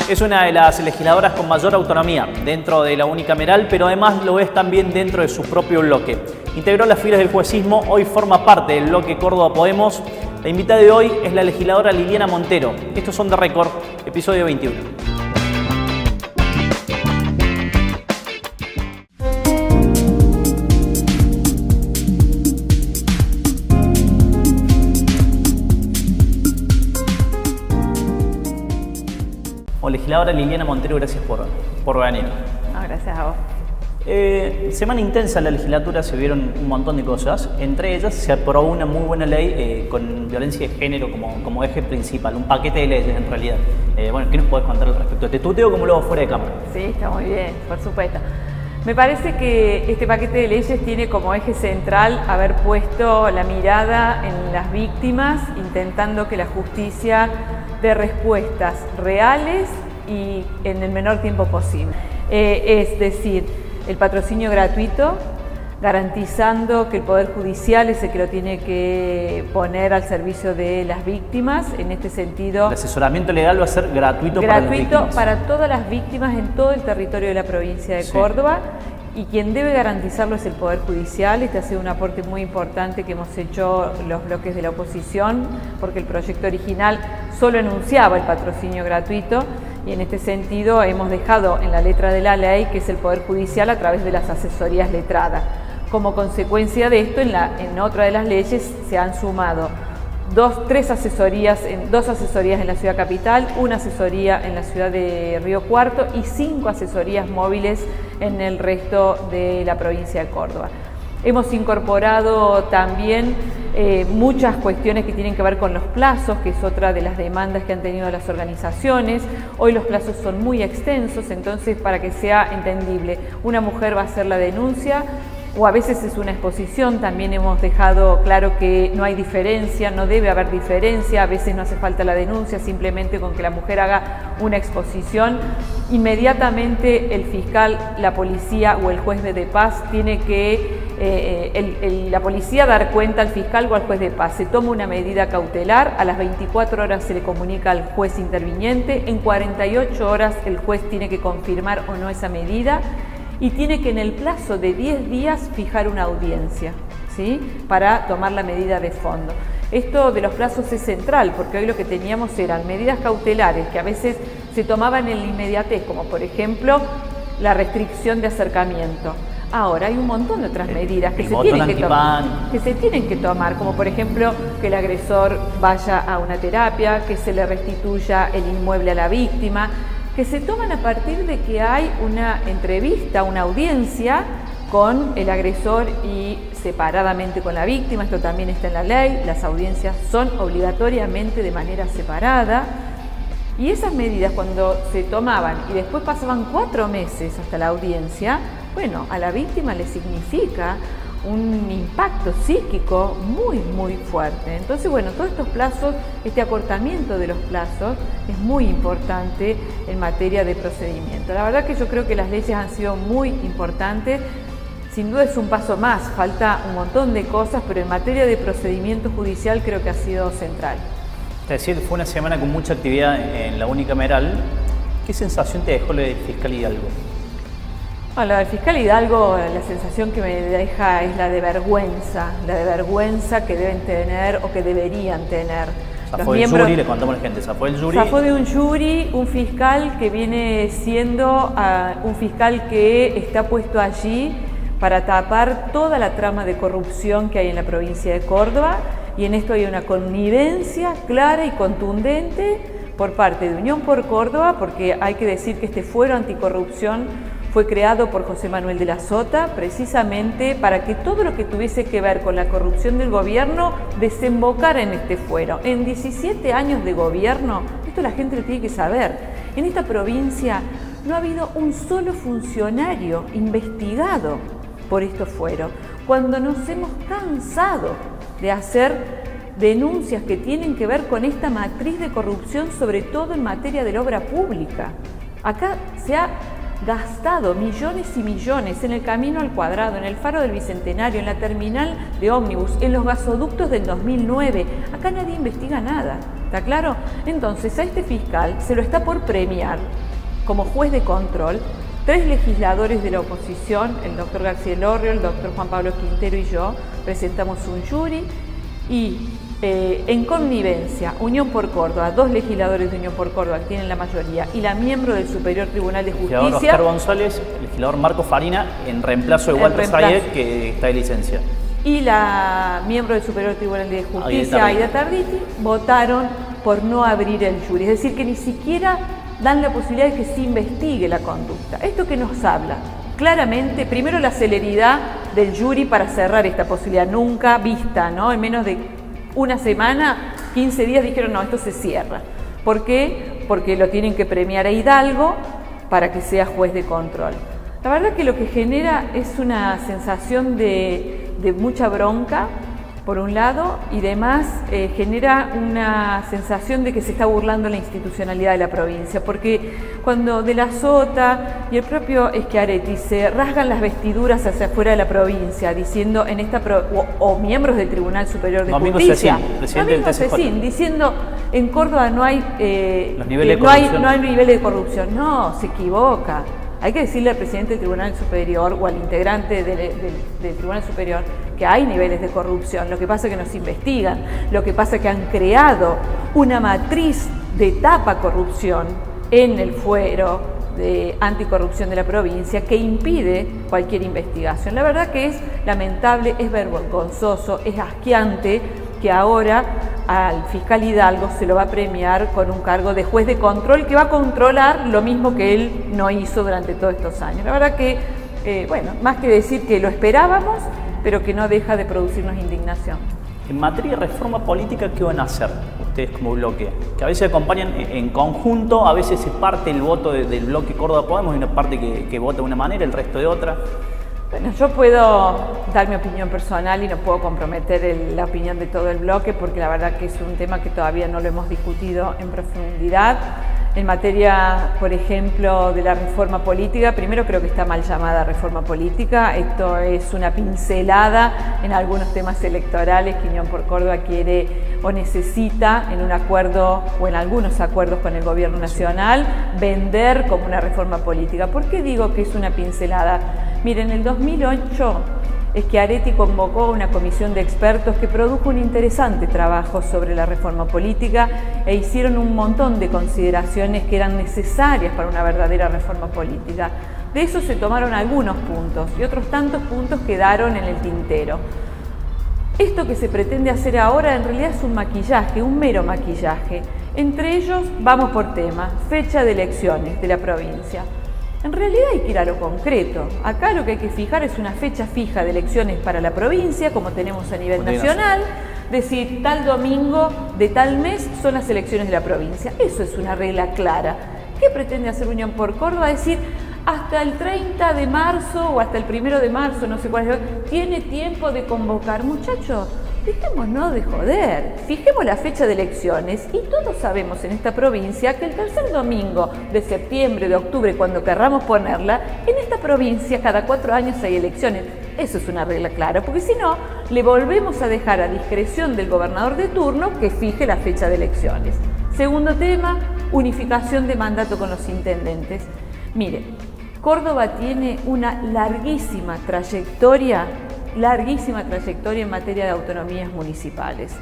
Es una de las legisladoras con mayor autonomía dentro de la unicameral, pero además lo es también dentro de su propio bloque. Integró las filas del juecismo, hoy forma parte del bloque Córdoba Podemos. La invitada de hoy es la legisladora Liliana Montero. Estos son The Record, episodio 21. Legisladora Liliana Montero, gracias por venir. No, gracias a vos. Semana intensa en la legislatura, se vieron un montón de cosas. Entre ellas se aprobó una muy buena ley con violencia de género como eje principal, un paquete de leyes en realidad. Bueno, ¿qué nos podés contar al respecto? Te tuteo como luego fuera de cámara. Sí, está muy bien, por supuesto. Me parece que este paquete de leyes tiene como eje central haber puesto la mirada en las víctimas, intentando que la justicia dé respuestas reales y en el menor tiempo posible. Es decir, el patrocinio gratuito, garantizando que el Poder Judicial es el que lo tiene que poner al servicio de las víctimas. En este sentido, el asesoramiento legal va a ser gratuito para las víctimas. Para todas las víctimas en todo el territorio de la provincia de Córdoba. Y quien debe garantizarlo es el Poder Judicial. Este ha sido un aporte muy importante que hemos hecho los bloques de la oposición, porque el proyecto original solo enunciaba el patrocinio gratuito y en este sentido hemos dejado en la letra de la ley que es el Poder Judicial a través de las asesorías letradas. Como consecuencia de esto, en otra de las leyes se han sumado dos asesorías en la ciudad capital, una asesoría en la ciudad de Río Cuarto y 5 asesorías móviles en el resto de la provincia de Córdoba. Hemos incorporado también muchas cuestiones que tienen que ver con los plazos, que es otra de las demandas que han tenido las organizaciones. Hoy los plazos son muy extensos, entonces para que sea entendible, una mujer va a hacer la denuncia, o a veces es una exposición. También hemos dejado claro que no hay diferencia, no debe haber diferencia, a veces no hace falta la denuncia, simplemente con que la mujer haga una exposición, inmediatamente el fiscal, la policía o el juez de paz tiene que, la policía dar cuenta al fiscal o al juez de paz, se toma una medida cautelar, a las 24 horas se le comunica al juez interviniente, en 48 horas el juez tiene que confirmar o no esa medida, y tiene que en el plazo de 10 días fijar una audiencia, ¿sí?, para tomar la medida de fondo. Esto de los plazos es central, porque hoy lo que teníamos eran medidas cautelares que a veces se tomaban en la inmediatez, como por ejemplo la restricción de acercamiento. Ahora hay un montón de otras medidas que se tienen que tomar, como por ejemplo que el agresor vaya a una terapia, que se le restituya el inmueble a la víctima, que se toman a partir de que hay una entrevista, una audiencia con el agresor y separadamente con la víctima. Esto también está en la ley, las audiencias son obligatoriamente de manera separada. Y esas medidas cuando se tomaban y después pasaban 4 meses hasta la audiencia, bueno, a la víctima le significa un impacto psíquico muy, muy fuerte. Entonces, bueno, todos estos plazos, este acortamiento de los plazos es muy importante en materia de procedimiento. La verdad que yo creo que las leyes han sido muy importantes. Sin duda es un paso más, falta un montón de cosas, pero en materia de procedimiento judicial creo que ha sido central. Es decir, fue una semana con mucha actividad en la unicameral. ¿Qué sensación te dejó lo del fiscal Hidalgo? Bueno, lo del fiscal Hidalgo, la sensación que me deja es la de vergüenza que deben tener o que deberían tener. Zafó del jury, le contamos a la gente, zafó del jury. Zafó de un jury, un fiscal que viene siendo un fiscal que está puesto allí para tapar toda la trama de corrupción que hay en la provincia de Córdoba, y en esto hay una connivencia clara y contundente por parte de Unión por Córdoba, porque hay que decir que este fuero anticorrupción fue creado por José Manuel de la Sota precisamente para que todo lo que tuviese que ver con la corrupción del gobierno desembocara en este fuero. En 17 años de gobierno, esto la gente lo tiene que saber, en esta provincia no ha habido un solo funcionario investigado por estos fueros, cuando nos hemos cansado de hacer denuncias que tienen que ver con esta matriz de corrupción, sobre todo en materia de la obra pública. Acá se ha gastado millones y millones en el Camino al Cuadrado, en el Faro del Bicentenario, en la terminal de ómnibus, en los gasoductos del 2009. Acá nadie investiga nada. ¿Está claro? Entonces a este fiscal se lo está por premiar como juez de control 3 legisladores de la oposición, el doctor García Elorrio, el doctor Juan Pablo Quintero y yo, presentamos un jury y en connivencia, Unión por Córdoba, 2 legisladores de Unión por Córdoba que tienen la mayoría y la miembro del Superior Tribunal de Justicia. El legislador Oscar González, el legislador Marco Farina, en reemplazo de Walter Sayed, que está de licencia. Y la miembro del Superior Tribunal de Justicia, Aida Tarditi, votaron por no abrir el jury. Es decir, que ni siquiera dan la posibilidad de que se investigue la conducta. ¿Esto que nos habla? Claramente, primero la celeridad del jury para cerrar esta posibilidad, nunca vista, ¿no? En menos de una semana, 15 días dijeron, no, esto se cierra. ¿Por qué? Porque lo tienen que premiar a Hidalgo para que sea juez de control. La verdad que lo que genera es una sensación de mucha bronca, por un lado, y además genera una sensación de que se está burlando la institucionalidad de la provincia, porque cuando De la Sota y el propio Schiaretti se rasgan las vestiduras hacia afuera de la provincia, diciendo o miembros del Tribunal Superior de Justicia, diciendo en Córdoba no hay niveles de corrupción, no, se equivoca. Hay que decirle al presidente del Tribunal Superior o al integrante del Tribunal Superior que hay niveles de corrupción, lo que pasa es que no se investigan, lo que pasa es que han creado una matriz de tapa corrupción en el fuero de anticorrupción de la provincia que impide cualquier investigación. La verdad que es lamentable, es vergonzoso, es asqueante que ahora al fiscal Hidalgo se lo va a premiar con un cargo de juez de control que va a controlar lo mismo que él no hizo durante todos estos años. La verdad que, más que decir que lo esperábamos, pero que no deja de producirnos indignación. En materia de reforma política, ¿qué van a hacer ustedes como bloque? Que a veces acompañan en conjunto, a veces se parte el voto del bloque Córdoba Podemos y una parte que vota de una manera, el resto de otra. Bueno, yo puedo dar mi opinión personal y no puedo comprometer la opinión de todo el bloque porque la verdad que es un tema que todavía no lo hemos discutido en profundidad. En materia, por ejemplo, de la reforma política, primero creo que está mal llamada reforma política. Esto es una pincelada en algunos temas electorales que Unión por Córdoba quiere o necesita en un acuerdo o en algunos acuerdos con el gobierno nacional vender como una reforma política. ¿Por qué digo que es una pincelada? Miren, en el 2008 Schiaretti convocó una comisión de expertos que produjo un interesante trabajo sobre la reforma política e hicieron un montón de consideraciones que eran necesarias para una verdadera reforma política. De eso se tomaron algunos puntos y otros tantos puntos quedaron en el tintero. Esto que se pretende hacer ahora en realidad es un maquillaje, un mero maquillaje. Entre ellos, vamos por tema, fecha de elecciones de la provincia. En realidad hay que ir a lo concreto. Acá lo que hay que fijar es una fecha fija de elecciones para la provincia, como tenemos a nivel nacional, decir tal domingo de tal mes son las elecciones de la provincia. Eso es una regla clara. ¿Qué pretende hacer Unión por Córdoba? Decir, hasta el 30 de marzo o hasta el 1 de marzo, no sé cuál es, tiene tiempo de convocar. Muchachos, dejémonos de joder, fijemos la fecha de elecciones y todos sabemos en esta provincia que el tercer domingo de septiembre, de octubre, cuando querramos ponerla, en esta provincia cada 4 años hay elecciones. Eso es una regla clara, porque si no, le volvemos a dejar a discreción del gobernador de turno que fije la fecha de elecciones. Segundo tema, unificación de mandato con los intendentes. Mire, Córdoba tiene una larguísima trayectoria en materia de autonomías municipales.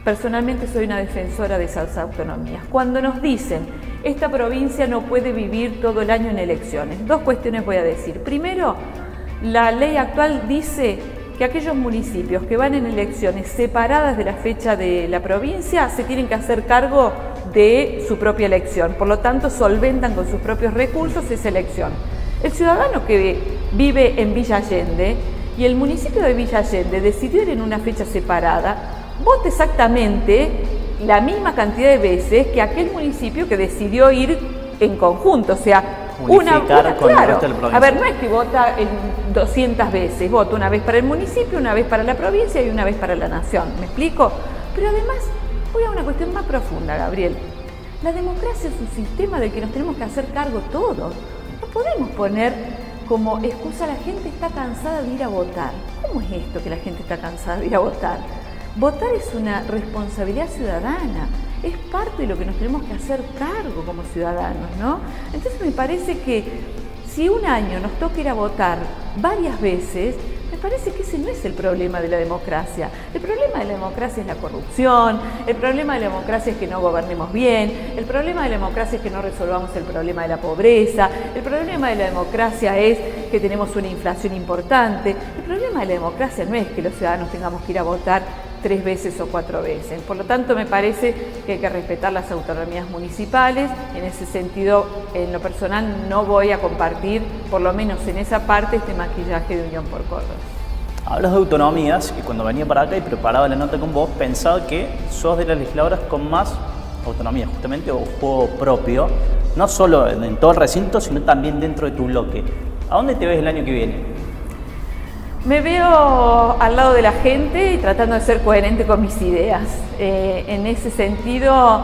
Personalmente soy una defensora de esas autonomías. Cuando nos dicen, esta provincia no puede vivir todo el año en elecciones, 2 cuestiones voy a decir. Primero, la ley actual dice que aquellos municipios que van en elecciones separadas de la fecha de la provincia se tienen que hacer cargo de su propia elección. Por lo tanto, solventan con sus propios recursos esa elección. El ciudadano que vive en Villa Allende y el municipio de Villa Allende decidió ir en una fecha separada, vota exactamente la misma cantidad de veces que aquel municipio que decidió ir en conjunto, o sea, claro. A ver, no es que vota en 200 veces, vota una vez para el municipio, una vez para la provincia y una vez para la nación, ¿me explico? Pero además, voy a una cuestión más profunda, Gabriel. La democracia es un sistema del que nos tenemos que hacer cargo todos. No podemos poner como excusa, la gente está cansada de ir a votar. ¿Cómo es esto que la gente está cansada de ir a votar? Votar es una responsabilidad ciudadana, es parte de lo que nos tenemos que hacer cargo como ciudadanos, ¿no? Entonces me parece que si un año nos toca ir a votar varias veces, me parece que ese no es el problema de la democracia. El problema de la democracia es la corrupción, el problema de la democracia es que no gobernemos bien, el problema de la democracia es que no resolvamos el problema de la pobreza, el problema de la democracia es que tenemos una inflación importante, el problema de la democracia no es que los ciudadanos tengamos que ir a votar 3 veces o 4 veces. Por lo tanto, me parece que hay que respetar las autonomías municipales. En ese sentido, en lo personal, no voy a compartir, por lo menos en esa parte, este maquillaje de Unión por Córdoba. Hablas de autonomías y cuando venía para acá y preparaba la nota con vos, pensaba que sos de las legisladoras con más autonomía, justamente, o juego propio, no solo en todo el recinto, sino también dentro de tu bloque. ¿A dónde te ves el año que viene? Me veo al lado de la gente y tratando de ser coherente con mis ideas. En ese sentido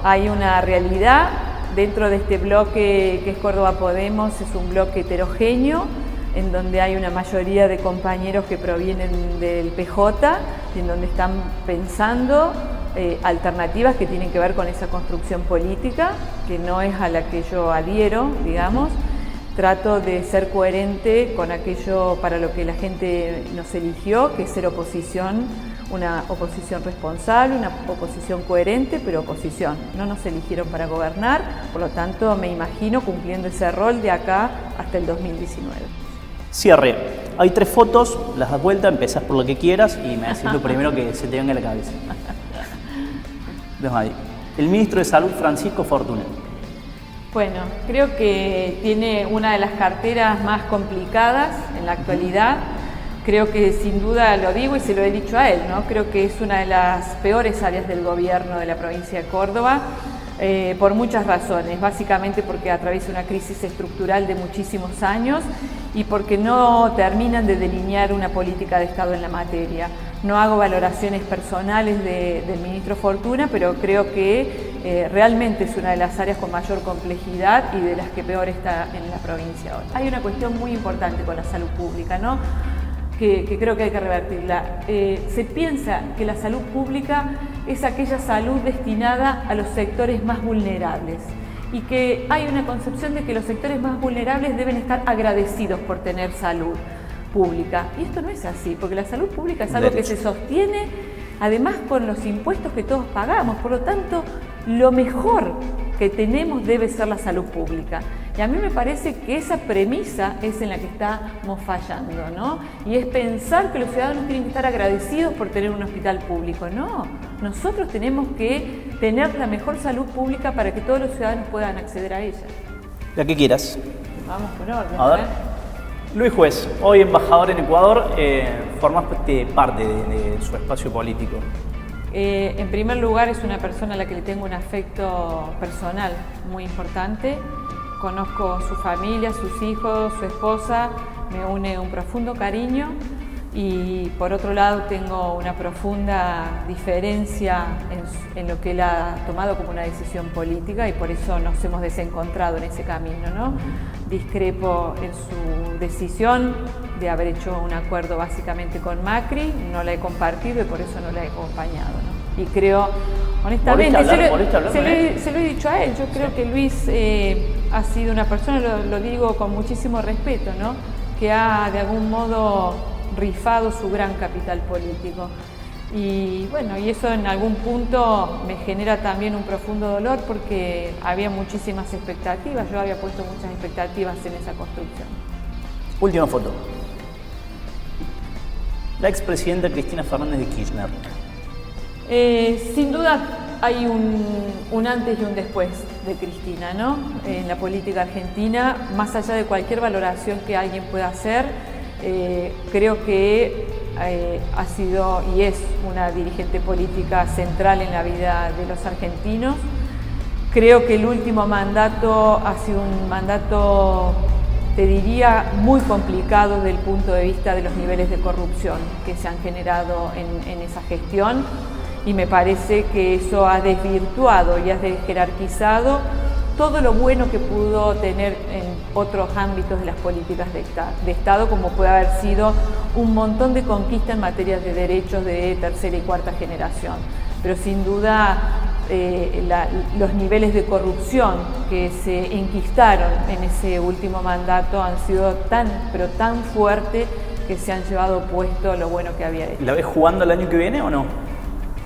hay una realidad dentro de este bloque que es Córdoba Podemos, es un bloque heterogéneo en donde hay una mayoría de compañeros que provienen del PJ y en donde están pensando alternativas que tienen que ver con esa construcción política, que no es a la que yo adhiero, digamos. Trato de ser coherente con aquello para lo que la gente nos eligió, que es ser oposición, una oposición responsable, una oposición coherente, pero oposición. No nos eligieron para gobernar, por lo tanto me imagino cumpliendo ese rol de acá hasta el 2019. Cierre. Hay 3 fotos, las das vuelta, empezás por lo que quieras y me decís lo primero que se te venga a la cabeza. Vemos ahí. El ministro de Salud, Francisco Fortuna. Bueno, creo que tiene una de las carteras más complicadas en la actualidad. Creo que sin duda lo digo y se lo he dicho a él, ¿no? Creo que es una de las peores áreas del gobierno de la provincia de Córdoba por muchas razones. Básicamente porque atraviesa una crisis estructural de muchísimos años y porque no terminan de delinear una política de Estado en la materia. No hago valoraciones personales del ministro Fortuna, pero creo que realmente es una de las áreas con mayor complejidad y de las que peor está en la provincia hoy. Hay una cuestión muy importante con la salud pública, ¿no? Que creo que hay que revertirla. Se piensa que la salud pública es aquella salud destinada a los sectores más vulnerables y que hay una concepción de que los sectores más vulnerables deben estar agradecidos por tener salud pública. Y esto no es así, porque la salud pública es algo que se sostiene además con los impuestos que todos pagamos. Por lo tanto, lo mejor que tenemos debe ser la salud pública. Y a mí me parece que esa premisa es en la que estamos fallando, ¿no? Y es pensar que los ciudadanos tienen que estar agradecidos por tener un hospital público. No, nosotros tenemos que tener la mejor salud pública para que todos los ciudadanos puedan acceder a ella. La que quieras. Vamos por orden. A ver. Luis Juez, hoy embajador en Ecuador, formás parte de su espacio político. En primer lugar, es una persona a la que le tengo un afecto personal muy importante. Conozco su familia, sus hijos, su esposa, me une un profundo cariño y por otro lado tengo una profunda diferencia en lo que él ha tomado como una decisión política y por eso nos hemos desencontrado en ese camino, ¿no? Discrepo en su decisión de haber hecho un acuerdo básicamente con Macri, no la he compartido y por eso no la he acompañado, ¿no? Y creo, honestamente, se lo he dicho a él, yo creo que Luis ha sido una persona, lo digo con muchísimo respeto, ¿no? Que ha de algún modo rifado su gran capital político. Y bueno, y eso en algún punto me genera también un profundo dolor porque había muchísimas expectativas, yo había puesto muchas expectativas en esa construcción. Última foto. La expresidenta Cristina Fernández de Kirchner. Sin duda hay un antes y un después de Cristina, ¿no? En la política argentina, más allá de cualquier valoración que alguien pueda hacer, creo que ha sido y es una dirigente política central en la vida de los argentinos. Creo que el último mandato ha sido un mandato, te diría, muy complicado desde el punto de vista de los niveles de corrupción que se han generado en esa gestión y me parece que eso ha desvirtuado y ha jerarquizado todo lo bueno que pudo tener en otros ámbitos de las políticas de Estado, como puede haber sido un montón de conquistas en materia de derechos de tercera y cuarta generación. Pero sin duda los niveles de corrupción que se enquistaron en ese último mandato han sido tan fuertes que se han llevado puesto lo bueno que había hecho. ¿La ves jugando el año que viene o no?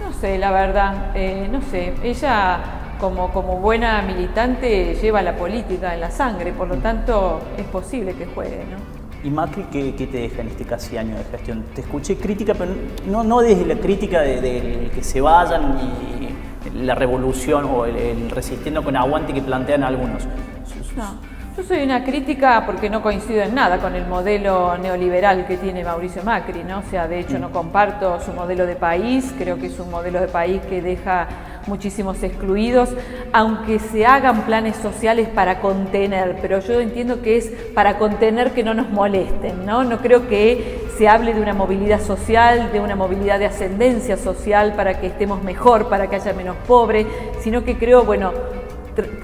No sé, la verdad, no sé. Ella, como buena militante, lleva la política en la sangre, por lo tanto es posible que juegue, ¿no? ¿Y Macri qué te deja en este casi año de gestión? Te escuché crítica, pero no desde la crítica de que se vayan y la revolución o el resistiendo con aguante que plantean algunos. No. Yo soy una crítica porque no coincido en nada con el modelo neoliberal que tiene Mauricio Macri, ¿no? O sea, de hecho no comparto su modelo de país, creo que es un modelo de país que deja muchísimos excluidos, aunque se hagan planes sociales para contener, pero yo entiendo que es para contener que no nos molesten, ¿no? No creo que se hable de una movilidad social, de una movilidad de ascendencia social para que estemos mejor, para que haya menos pobres, sino que creo, bueno,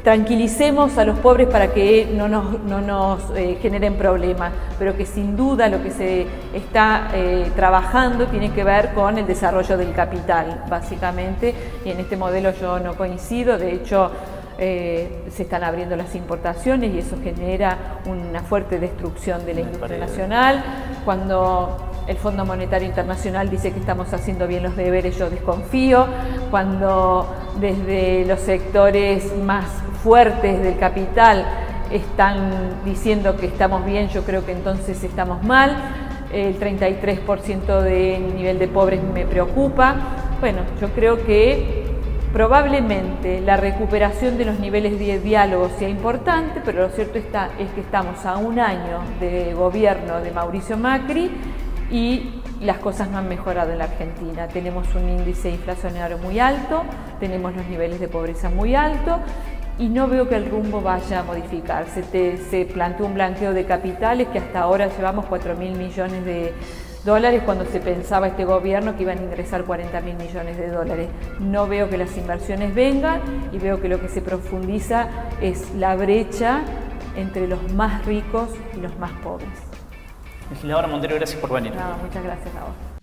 tranquilicemos a los pobres para que no nos generen problemas, pero que sin duda lo que se está trabajando tiene que ver con el desarrollo del capital, básicamente, y en este modelo yo no coincido. De hecho, se están abriendo las importaciones y eso genera una fuerte destrucción de la industria nacional. Cuando el Fondo Monetario Internacional dice que estamos haciendo bien los deberes, yo desconfío. Cuando desde los sectores más fuertes del capital están diciendo que estamos bien, yo creo que entonces estamos mal. El 33% del nivel de pobres me preocupa. Bueno, yo creo que probablemente la recuperación de los niveles de diálogo sea importante, pero lo cierto es que estamos a un año de gobierno de Mauricio Macri y las cosas no han mejorado en la Argentina. Tenemos un índice inflacionario muy alto, tenemos los niveles de pobreza muy altos y no veo que el rumbo vaya a modificarse. Se planteó un blanqueo de capitales que hasta ahora llevamos 4.000 millones de dólares cuando se pensaba este gobierno que iban a ingresar 40.000 millones de dólares. No veo que las inversiones vengan y veo que lo que se profundiza es la brecha entre los más ricos y los más pobres. Legisladora Montero, gracias por venir. No, muchas gracias a vos.